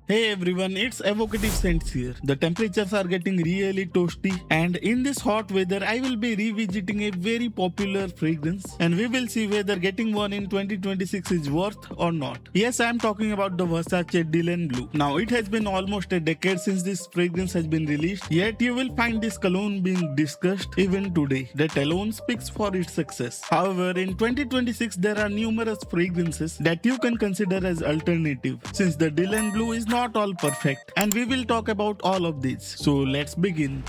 Hey everyone, it's Evocative Scents here. The temperatures are getting really toasty, and in this hot weather, I will be revisiting a very popular fragrance, and we will see whether getting one in 2026 is worth or not. Yes, I am talking about the Versace Dylan Blue. Now, it has been almost a decade since this fragrance has been released, yet you will find this cologne being discussed even today. That alone speaks for its success. However, in 2026, there are numerous fragrances that you can consider as alternative, since the Dylan Blue is not all perfect, and we will talk about all of these. So let's begin.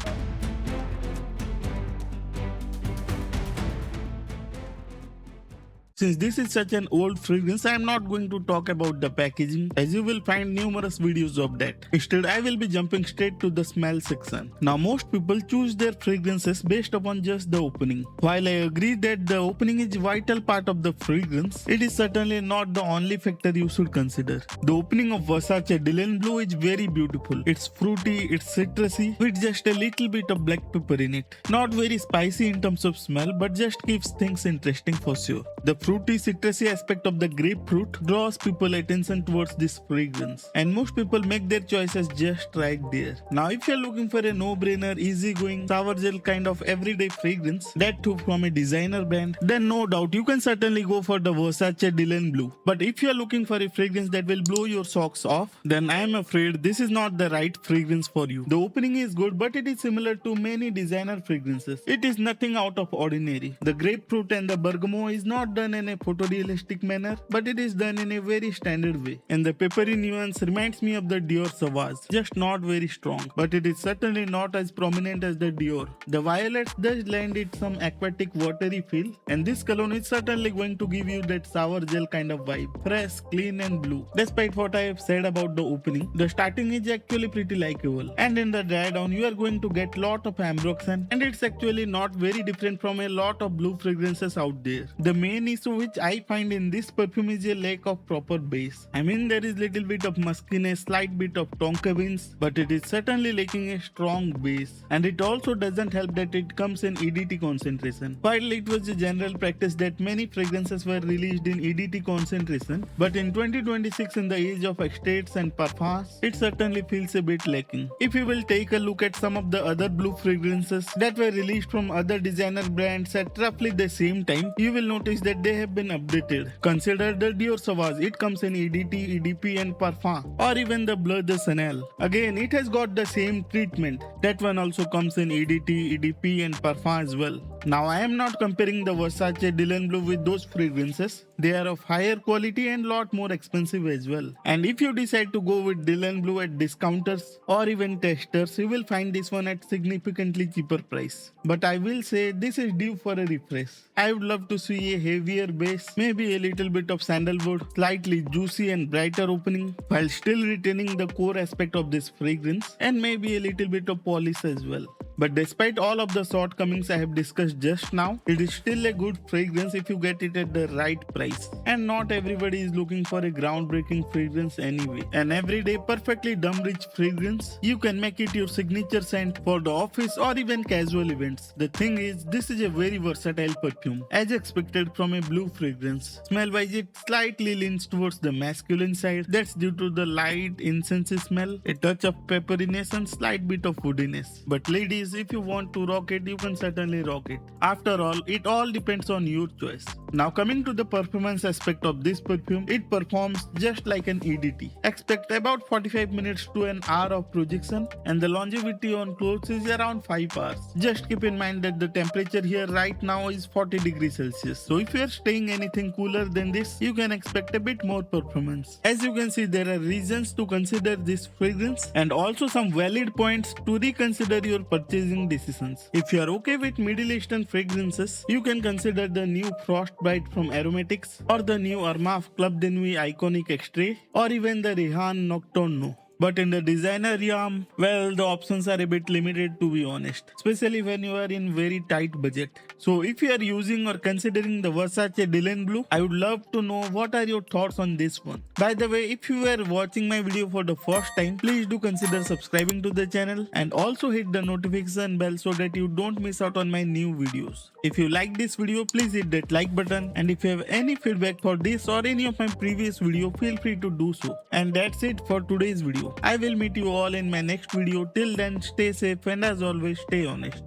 Since this is such an old fragrance, I am not going to talk about the packaging, as you will find numerous videos of that. Instead, I will be jumping straight to the smell section. Now, most people choose their fragrances based upon just the opening. While I agree that the opening is a vital part of the fragrance, it is certainly not the only factor you should consider. The opening of Versace Dylan Blue is very beautiful. It's fruity, it's citrusy, with just a little bit of black pepper in it. Not very spicy in terms of smell, but just keeps things interesting for sure. The fruity citrusy aspect of the grapefruit draws people attention towards this fragrance, and most people make their choices just right there. Now, if you're looking for a no-brainer, easygoing, sour gel kind of everyday fragrance, that too from a designer brand, then no doubt you can certainly go for the Versace Dylan Blue. But if you're looking for a fragrance that will blow your socks off, then I am afraid this is not the right fragrance for you. The opening is good, but it is similar to many designer fragrances. It is nothing out of ordinary. The grapefruit and the bergamot is not done in a photorealistic manner, but it is done in a very standard way. And the peppery nuance reminds me of the Dior Sauvage, just not very strong, but it is certainly not as prominent as the Dior. The violets does lend it some aquatic watery feel, and this cologne is certainly going to give you that sour gel kind of vibe, fresh, clean and blue. Despite what I have said about the opening, the starting is actually pretty likable, and in the dry down you are going to get lot of ambroxan, and it's actually not very different from a lot of blue fragrances out there. The main issue which I find in this perfume is a lack of proper base. I mean, there is little bit of muskiness, slight bit of tonka beans, but it is certainly lacking a strong base. And it also doesn't help that it comes in EDT concentration. While it was a general practice that many fragrances were released in EDT concentration, but in 2026, in the age of extracts and parfums, it certainly feels a bit lacking. If you will take a look at some of the other blue fragrances that were released from other designer brands at roughly the same time, you will notice that they have been updated. Consider the Dior Sauvage, it comes in EDT, EDP and Parfum, or even the Bleu de Chanel. Again, it has got the same treatment. That one also comes in EDT, EDP and Parfum as well. Now, I am not comparing the Versace Dylan Blue with those fragrances. They are of higher quality and lot more expensive as well. And if you decide to go with Dylan Blue at discounters or even testers, you will find this one at significantly cheaper price. But I will say this is due for a refresh. I would love to see a heavier base, maybe a little bit of sandalwood, slightly juicy and brighter opening, while still retaining the core aspect of this fragrance, and maybe a little bit of polish as well. But despite all of the shortcomings I have discussed just now, it is still a good fragrance if you get it at the right price. And not everybody is looking for a groundbreaking fragrance anyway. An everyday perfectly dumb-rich fragrance, you can make it your signature scent for the office or even casual events. The thing is, this is a very versatile perfume, as expected from a blue fragrance. Smell-wise, it slightly leans towards the masculine side. That's due to the light incensey smell, a touch of pepperiness and slight bit of woodiness. But ladies, if you want to rock it, you can certainly rock it. After all, it all depends on your choice. Now, coming to the performance aspect of this perfume, it performs just like an EDT. Expect about 45 minutes to an hour of projection, and the longevity on clothes is around 5 hours. Just keep in mind that the temperature here right now is 40 degrees Celsius. So if you are staying anything cooler than this, you can expect a bit more performance. As you can see, there are reasons to consider this fragrance and also some valid points to reconsider your purchasing decisions. If you are okay with Middle Eastern fragrances, you can consider the new Frostbite from Aromatics, or the new Armaf Club de Nuit Iconic Extrait, or even the Rehan Nocturno. But in the designer realm, well, the options are a bit limited, to be honest, especially when you are in very tight budget. So if you are using or considering the Versace Dylan Blue, I would love to know what are your thoughts on this one. By the way, if you are watching my video for the first time, please do consider subscribing to the channel and also hit the notification bell so that you don't miss out on my new videos. If you like this video, please hit that like button, and if you have any feedback for this or any of my previous video, feel free to do so. And that's it for today's video. I will meet you all in my next video. Till then, stay safe and as always, stay honest.